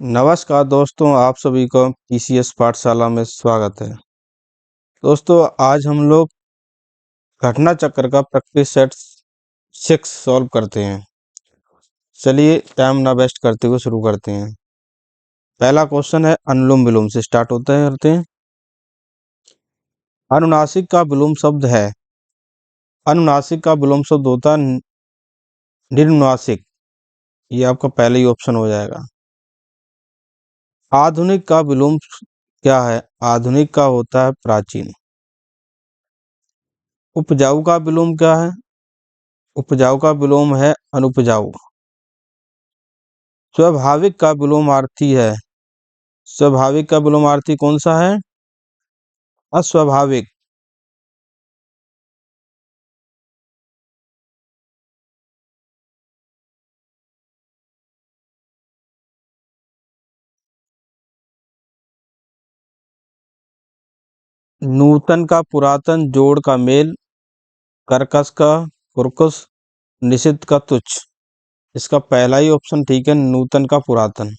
नमस्कार दोस्तों, आप सभी को पीसीएस पाठशाला में स्वागत है। दोस्तों, आज हम लोग घटना चक्र का प्रैक्टिस सेट 6 सॉल्व करते हैं। चलिए टाइम ना वेस्ट करते हुए शुरू करते हैं। पहला क्वेश्चन है अनुलोम विलोम से स्टार्ट करते हैं। अनुनासिक का विलोम शब्द है। अनुनासिक का विलोम शब्द होता है निरनुनासिक। ये आपका पहले ही ऑप्शन हो जाएगा। आधुनिक का विलोम क्या है? आधुनिक का होता है प्राचीन। उपजाऊ का विलोम क्या है? उपजाऊ का विलोम है अनुपजाऊ। स्वाभाविक का विलोमार्थी है। स्वाभाविक का विलोमार्थी कौन सा है? अस्वाभाविक। नूतन का पुरातन, जोड़ का मेल, कर्कश का कुर्कुस, निषिद्ध का तुच्छ। इसका पहला ही ऑप्शन ठीक है, नूतन का पुरातन।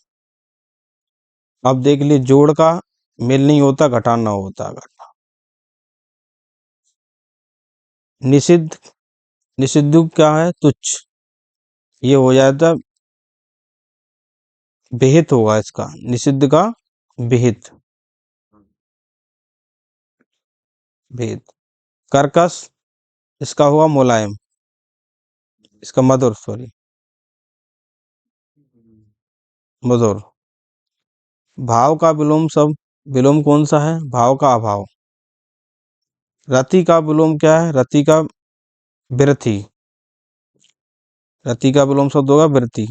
अब देख लिए, जोड़ का मेल नहीं होता, घटाना होता। निषिद्ध, निषिद्ध क्या है? तुच्छ। ये हो जाता विहित होगा इसका, निषिद्ध का विहित। विहित। कर्कश इसका हुआ मुलायम, इसका मधुर, सॉरी मधुर। भाव का विलोम शब्द, विलोम कौन सा है? भाव का अभाव। रति का विलोम क्या है? रति का विरथी। रति का विलोम शब्द होगा विरथी।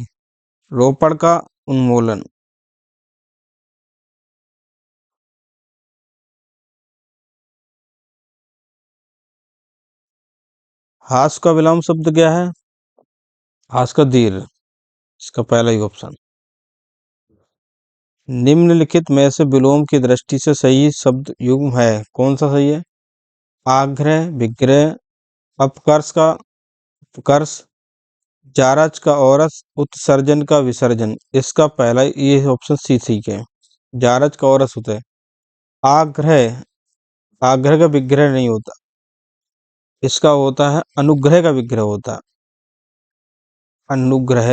रोपण का उन्मूलन। हास का विलोम शब्द क्या है? हास का दीर्घ। इसका पहला ही ऑप्शन। निम्नलिखित में से विलोम की दृष्टि से सही शब्द युग्म है, कौन सा सही है? आग्रह, विग्रह, अपकर्ष का उपकर्ष, जारज का औरस, उत्सर्जन का विसर्जन। इसका पहला ये ऑप्शन सी ठीक है। जारज का औरस होता है। आग्रह, आग्रह का विग्रह नहीं होता, इसका होता है अनुग्रह का विग्रह होता है। अनुग्रह,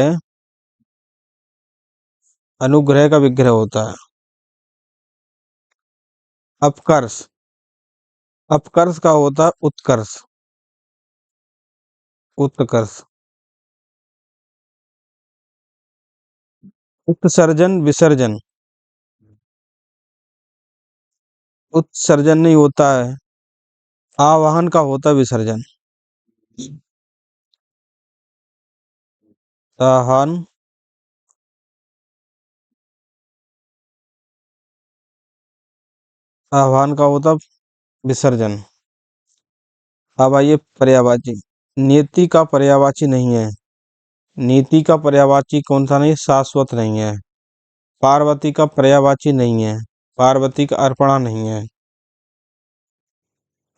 अनुग्रह का विग्रह होता है। अपकर्ष, अपकर्ष का होता है उत्कर्ष, उत्कर्ष। उत्सर्जन, विसर्जन। उत्सर्जन नहीं होता है, आवाहन का होता है विसर्जन। आह्वान, आह्वान का होता विसर्जन। अब आइए पर्यायवाची। नीति का पर्यायवाची नहीं है। नीति का पर्यायवाची कौन सा नहीं? शाश्वत नहीं है। पार्वती का पर्यायवाची नहीं है। पार्वती का अर्पणा नहीं है।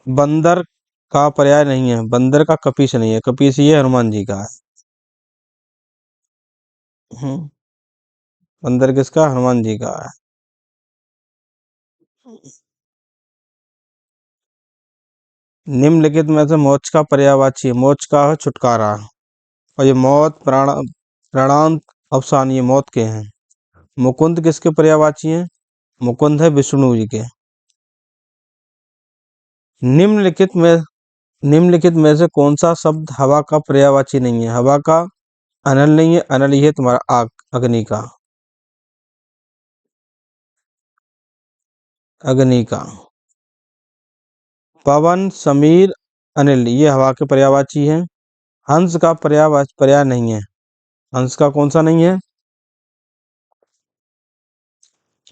बंदर का पर्याय नहीं है। बंदर का कपीस नहीं है। कपीस ये हनुमान जी का है। बंदर किसका? हनुमान जी का है। निम्नलिखित में से मोक्ष का पर्यायवाची है। मोक्ष का है छुटकारा। और ये मौत, प्राणांत, अवसान, ये मौत के हैं। मुकुंद किसके पर्यायवाची हैं? मुकुंद है विष्णु जी के। निम्नलिखित में, निम्नलिखित में से कौन सा शब्द हवा का पर्यायवाची नहीं है? हवा का अनल नहीं है। अनल ही है तुम्हारा आग, अग्नि का। अग्नि का। पवन, समीर, अनिल ये हवा के पर्यायवाची हैं। हंस का पर्याय नहीं है। हंस का कौन सा नहीं है?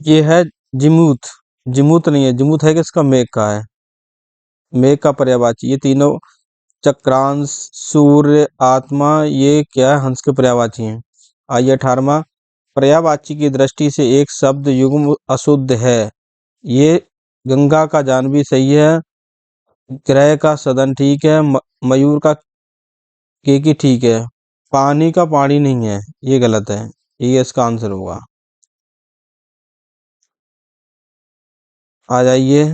ये है जिमूत। जिमूत नहीं है। जिमूत है किसका? मेघ का है। मेघ का पर्यायवाची। ये तीनों चक्रांश, सूर्य, आत्मा, ये क्या है? हंस के पर्यायवाची हैं। आइए 18वां। पर्यायवाची की दृष्टि से एक शब्द युग्म अशुद्ध है। ये गंगा का जानवी सही है। ग्रह का सदन ठीक है। मयूर का केकी ठीक है। पानी का पानी नहीं है, ये गलत है। ये इसका आंसर होगा। आ जाइए।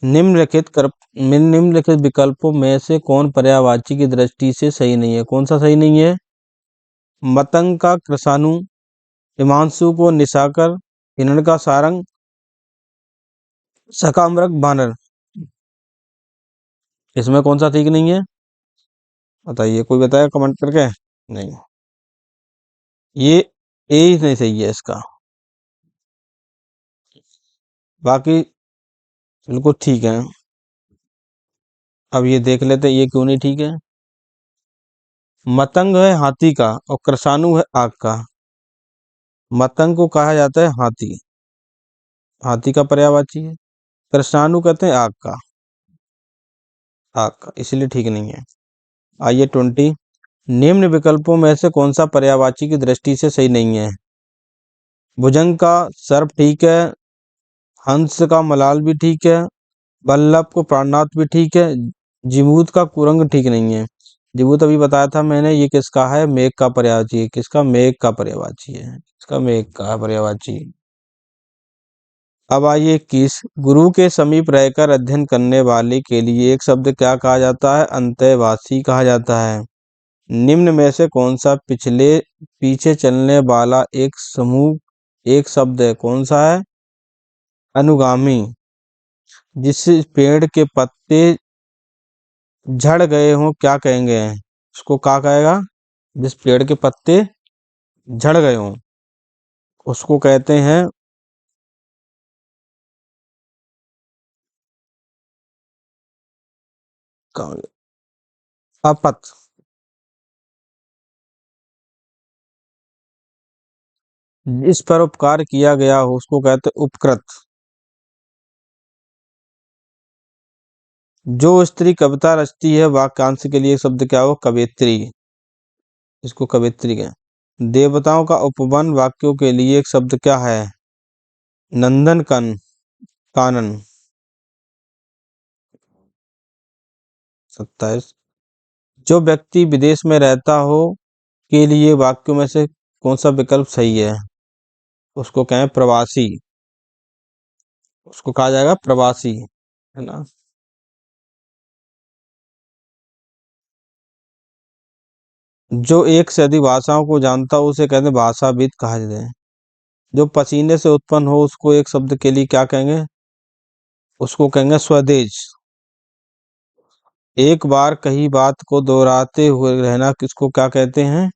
निम्नलिखित विकल्पों में से कौन पर्यायवाची की दृष्टि से सही नहीं है? कौन सा सही नहीं है? मतंग का कृषाणु, हिमांशु को निशाकर, हिरण का सारंग, शकामृग बानर। इसमें कौन सा ठीक नहीं है? बताइए, कोई बताया कमेंट करके? नहीं, ये ए ही नहीं सही है इसका, बाकी बिल्कुल ठीक है। अब ये देख लेते हैं ये क्यों नहीं ठीक है। मतंग है हाथी का और कृषाणु है आग का। मतंग को कहा जाता है हाथी, हाथी का पर्यायवाची है। कृष्णाणु कहते हैं आग का, आग का, इसलिए ठीक नहीं है। आइए 20। निम्न विकल्पों में से कौन सा पर्यायवाची की दृष्टि से सही नहीं है? भुजंग का सर्प ठीक है, हंस का मलाल भी ठीक है, बल्लभ को प्राणनाथ भी ठीक है, जिमूत का कुरंग ठीक नहीं है। जिमूत अभी बताया था मैंने, ये किसका है? मेघ का पर्यायवाची है। किसका? मेघ का पर्यायवाची है, इसका मेघ का पर्यायवाची। अब आइए 21। गुरु के समीप रहकर अध्ययन करने वाले के लिए एक शब्द क्या कहा जाता है? अंतःवासी कहा जाता है। निम्न में से कौन सा पीछे चलने वाला एक शब्द है? कौन सा है? अनुगामी। जिस पेड़ के पत्ते झड़ गए हों क्या कहेंगे? उसको क्या कहेगा? जिस पेड़ के पत्ते झड़ गए हों उसको कहते हैं अपत। जिस पर उपकार किया गया हो उसको कहते हैं उपकृत। जो स्त्री कविता रचती है वाक्यांश के लिए शब्द क्या हो? कवियत्री, इसको कवियत्री कहें। देवताओं का उपवन वाक्यों के लिए एक शब्द क्या है? नंदन कानन। 27। जो व्यक्ति विदेश में रहता हो के लिए वाक्यों में से कौन सा विकल्प सही है? उसको कहें प्रवासी, उसको कहा जाएगा प्रवासी, है ना। जो एक से अधिक भाषाओं को जानता हो उसे कहते हैं भाषाविद कहा जाता है। जो पसीने से उत्पन्न हो उसको एक शब्द के लिए क्या कहेंगे? उसको कहेंगे स्वदेश। एक बार कही बात को दोहराते हुए रहना किसको क्या कहते हैं?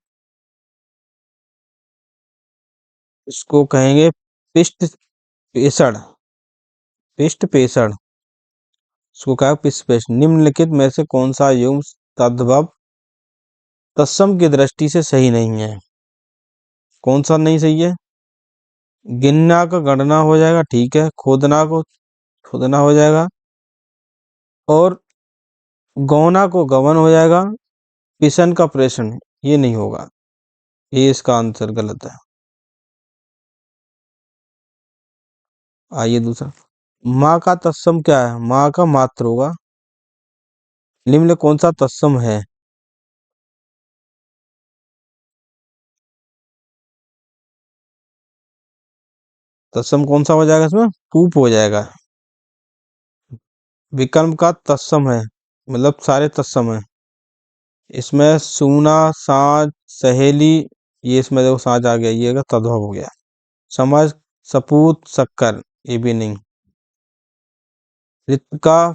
इसको कहेंगे पिष्ट पेषण, पिष्ट पेषण, इसको कहा पिष्ट पेषण। निम्नलिखित में से कौन सा युग्म तद्भव तत्सम की दृष्टि से सही नहीं है? कौन सा नहीं सही है? गिनना का गणना हो जाएगा, ठीक है। खोदना को खोदना हो जाएगा, और गौना को गवन हो जाएगा। पिशन का प्रेषण ये नहीं होगा, ये इसका आंसर गलत है। आइए दूसरा। माँ का तत्सम क्या है? माँ का मात्र होगा। निम्न में कौन सा तत्सम है? तत्सम कौन सा हो जाएगा? इसमें पूप हो जाएगा। विकल्प का तत्सम है, मतलब सारे तत्सम है। इसमें सूना, साँझ, सहेली, ये इसमें देखो साँझ आ गया, ये तद्भव हो गया। समझ, सपूत, शक्कर, ये भी नहीं। ऋत का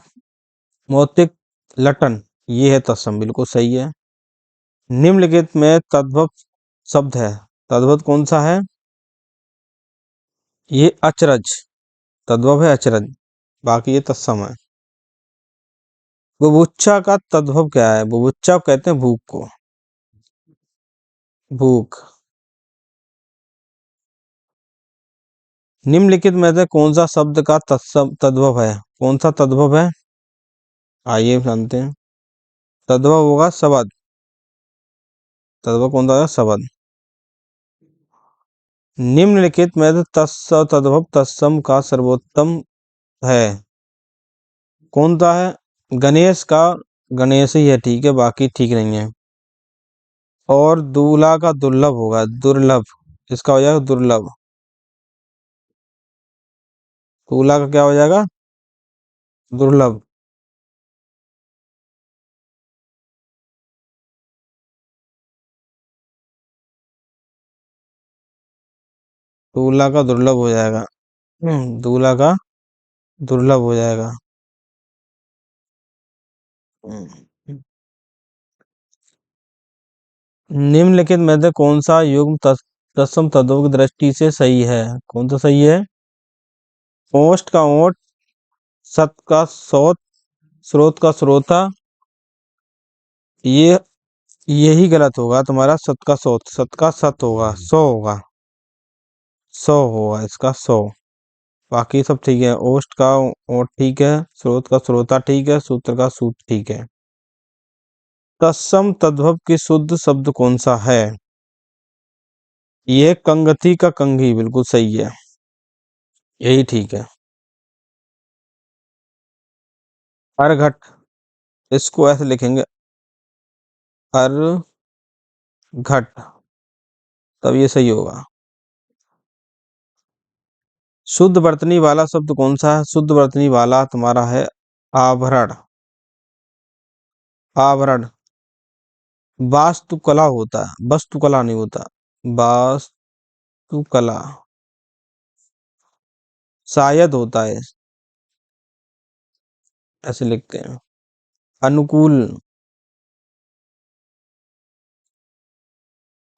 मौतिक, लटन, ये है तत्सम, बिल्कुल सही है। निम्नलिखित में तद्भव शब्द है, तद्भव कौन सा है? ये अचरज, तद्भव है अचरज, बाकी ये तत्सम है। बुभुक्षा का तद्भव क्या है? बुभुक्षा कहते हैं भूख को, भूख। निम्नलिखित में से कौन सा शब्द का तद्भव है? कौन सा तद्भव है? आइए जानते हैं। तद्भव होगा शब्द, तद्भव कौन सा है? शब्द। निम्नलिखित में से तद्भव तत्सम का सर्वोत्तम है, कौन सा है? गणेश का गणेश ही है, ठीक है, बाकी ठीक नहीं है। और दूल्हा का दुर्लभ होगा, दुर्लभ, इसका हो जाएगा दुर्लभ। तूला का क्या हो जाएगा? दुर्लभ। तूला का दुर्लभ हो जाएगा। दूल्हा का दुर्लभ हो जाएगा। हम्म। निम्नलिखित में से कौन सा युग्म तत्सम तद्भव की दृष्टि से सही है? कौन सा सही है? ओष्ठ का ओठ, सत का सोत, स्रोत का स्रोता, ये यही गलत होगा तुम्हारा। सत का सोत, सत का सत होगा, सो होगा, सौ होगा इसका, सौ। बाकी सब ठीक है। ओष्ठ का ओठ ठीक है, स्रोत का स्रोता ठीक है, सूत्र का सूत्र ठीक है। तत्सम तद्भव की शुद्ध शब्द कौन सा है? ये कंगति का कंघी, बिल्कुल सही है, यही ठीक है। अर्घट, इसको ऐसे लिखेंगे, अर्घट, तब ये सही होगा। शुद्ध वर्तनी वाला शब्द कौन सा है? शुद्ध वर्तनी वाला तुम्हारा है आभरण। आभरण। वास्तुकला होता है, वस्तुकला नहीं होता। वास्तुकला शायद होता है, ऐसे लिखते हैं। अनुकूल,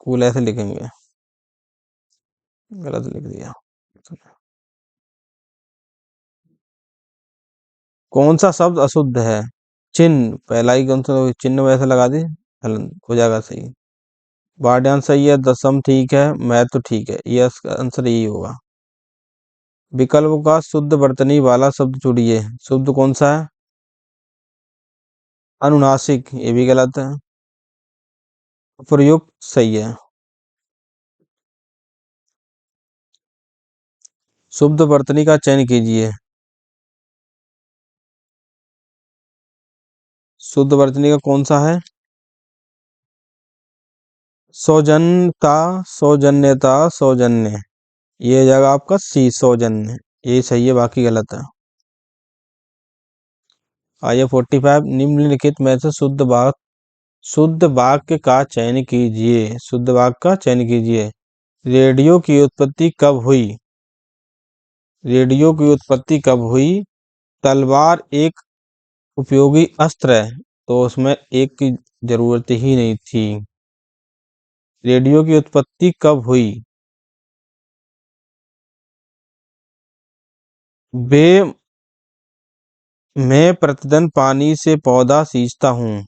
कूल ऐसे लिखेंगे, गलत लिख दिया। कौन सा शब्द अशुद्ध है? चिन्ह, पहला ही कौन सा चिन्ह वैसे लगा दे, हलन हो जाएगा सही। वार्डियान सही है, दसम ठीक है, मैथ तो ठीक है, ये इसका आंसर यही होगा। विकल्प का शुद्ध वर्तनी वाला शब्द चुनिए, शुद्ध कौन सा है? अनुनासिक, ये भी गलत है। प्रयुक्त सही है। शुद्ध वर्तनी का चयन कीजिए। शुद्ध वर्तनी का कौन सा है? सौजन्यता, सौजन्यता, सौजन्य, ये हो जाएगा आपका सी, सौजन्य, ये सही है, बाकी गलत है। आइए 45, निम्नलिखित में से शुद्ध वाक्य का चयन कीजिए। शुद्ध वाक्य का चयन कीजिए। रेडियो की उत्पत्ति कब हुई? रेडियो की उत्पत्ति कब हुई? तलवार एक उपयोगी अस्त्र है, तो उसमें एक की जरूरत ही नहीं थी। रेडियो की उत्पत्ति कब हुई? बे मैं प्रतिदिन पानी से पौधा सींचता हूँ,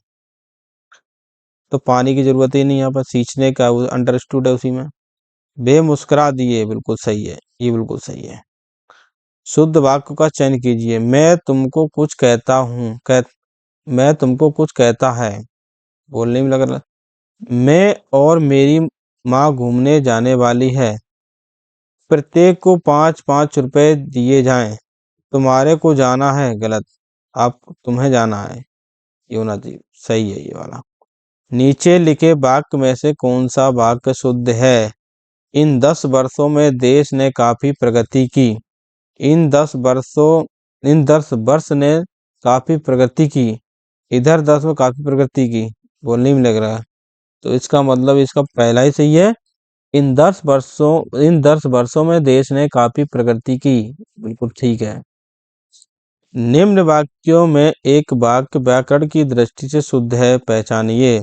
तो पानी की जरूरत ही नहीं, यहाँ पर सींचने का अंडरस्टूड है उसी में। वे मुस्कुरा दिए, बिल्कुल सही है, ये बिल्कुल सही है। शुद्ध वाक्य का चयन कीजिए। मैं तुमको कुछ कहता हूँ, मैं तुमको कुछ कहता है, बोलने में लग रहा। मैं और मेरी माँ घूमने जाने वाली है, प्रत्येक को 5-5 रुपए दिए जाएं, तुम्हारे को जाना है, गलत, आप तुम्हें जाना है, ये होना चाहिए, सही है ये वाला। नीचे लिखे वाक्य में से कौन सा वाक्य शुद्ध है? इन 10 वर्षों में देश ने काफी प्रगति की। इन 10 वर्षों इन 10 वर्ष ने काफी प्रगति की, इधर 10 में काफी प्रगति की, बोलने में लग रहा है, तो इसका मतलब इसका पहला ही सही है। इन 10 वर्षों में देश ने काफी प्रगति की, बिल्कुल ठीक है। निम्न वाक्यों में एक वाक्य व्याकरण की दृष्टि से शुद्ध है, पहचानिए।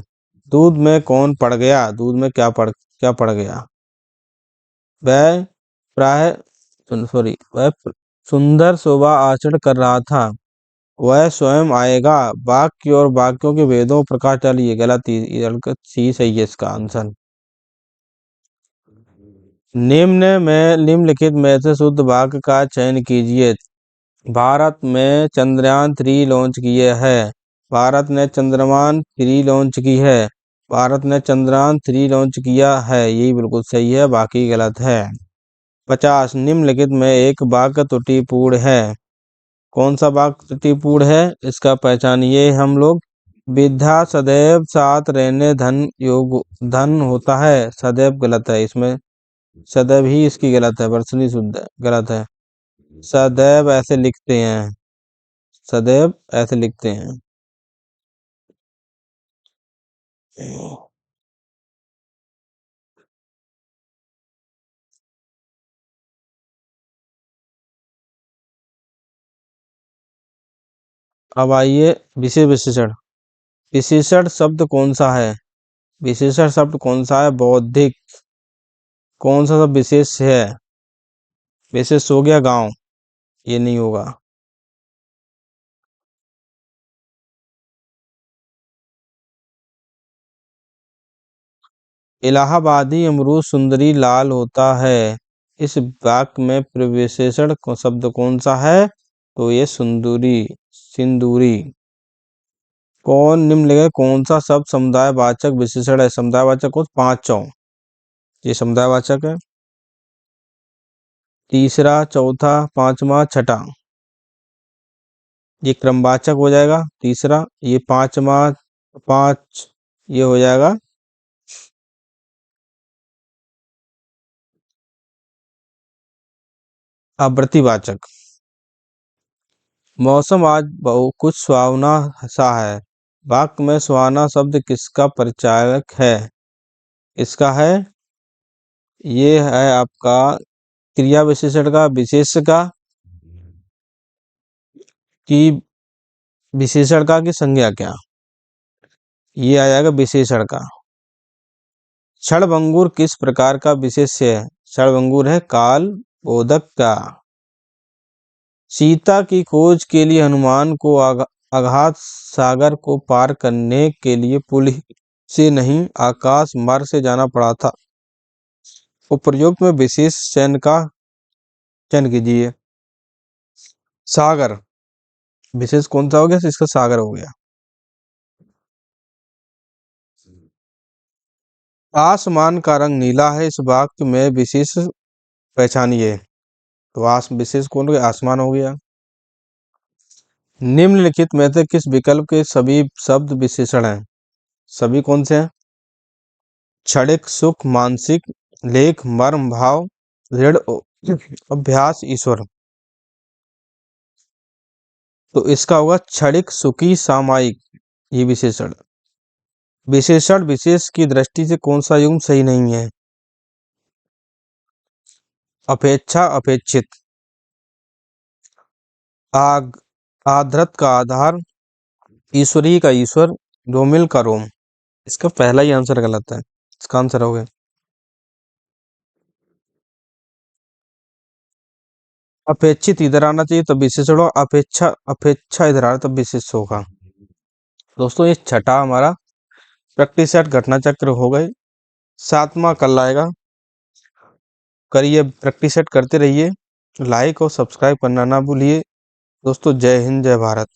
दूध में कौन पड़ गया? दूध में क्या पड़ गया? वह प्राय सॉरी वह सुंदर शोभा आचरण कर रहा था, वह स्वयं आएगा। वाक्य और वाक्यों के भेदों पर प्रकाश डालिए, गलत, सी सही है इसका आंसर। निम्नलिखित में से शुद्ध वाक्य का चयन कीजिए। भारत में चंद्रयान-3 लॉन्च किया है। भारत ने चंद्रयान-3 लॉन्च की है। भारत ने चंद्रयान-3 लॉन्च किया है, यही बिल्कुल सही है, बाकी गलत है। 50, निम्नलिखित में एक वाक्य त्रुटिपूर्ण है। कौन सा वाक्य त्रुटिपूर्ण है? इसका पहचानिए हम लोग। विद्या सदैव साथ रहने धन होता है, सदैव गलत है, इसमें सदैव ही इसकी गलत है, वर्तनी शुद्ध है, गलत है। सदैव ऐसे लिखते हैं, सदैव ऐसे लिखते हैं। अब आइए विशेष विशेषण। विशेषण शब्द कौन सा है? विशेषण शब्द कौन सा है? बौद्धिक। कौन सा शब्द विशेष है? विशेष हो गया गांव, ये नहीं होगा। इलाहाबादी अमरूद सुंदरी लाल होता है। इस वाक्य में प्रविशेषण शब्द कौन सा है? तो ये सुंदूरी, सिंदूरी। कौन निम्नलिखित कौन सा शब्द समुदायवाचक विशेषण है? समुदायवाचक को पांचों, ये समुदायवाचक है। तीसरा, चौथा, पांचवा, छठा, ये क्रमवाचक हो जाएगा। तीसरा, ये पांचवा, पांच, ये हो जाएगा आवृत्तिवाचक। मौसम आज बहुत कुछ सुहावना सा है। वाक्य में सुहाना शब्द किसका परिचायक है? इसका है, ये है आपका क्रिया विशेषण का, विशेष का, कि विशेषण का, की संज्ञा क्या? ये आ जाएगा विशेषण का। क्षणभंगुर किस प्रकार का विशेष्य है? क्षणभंगुर है काल बोधक का। सीता की खोज के लिए हनुमान को अगाध सागर को पार करने के लिए पुल से नहीं, आकाश मार्ग से जाना पड़ा था। उपर्युक्त में विशेष चयन का चयन कीजिए। सागर, विशेष कौन सा हो गया? इसका सागर हो गया। आसमान का रंग नीला है। इस वाक्य में विशेष पहचानिए। तो विशेष कौन हो गया? आसमान हो गया। निम्नलिखित में से किस विकल्प के सभी शब्द विशेषण हैं? सभी कौन से हैं? क्षणिक, सुख, मानसिक, लेख, मर्म, भाव, दृढ़, अभ्यास, ईश्वर। तो इसका होगा क्षणिक, सुखी, सामायिक, ये विशेषण। विशेषण विशेष की दृष्टि से कौन सा युग्म सही नहीं है? अपेक्षा, अपेक्षित। आग, आधृत का आधार, ईश्वरी का ईश्वर, रोमिल का रोम। इसका पहला ही आंसर गलत है। इसका आंसर हो गया अपेक्षित, इधर आना चाहिए तब विशेषण होगा। अपेक्षा, अपेक्षा इधर आ रहा तब विशेष होगा। दोस्तों ये छठा हमारा प्रैक्टिस सेट घटना चक्र हो गए। सातवां कल आएगा। करिए, प्रैक्टिस सेट करते रहिए। लाइक और सब्सक्राइब करना ना भूलिए। दोस्तों जय हिंद, जय भारत।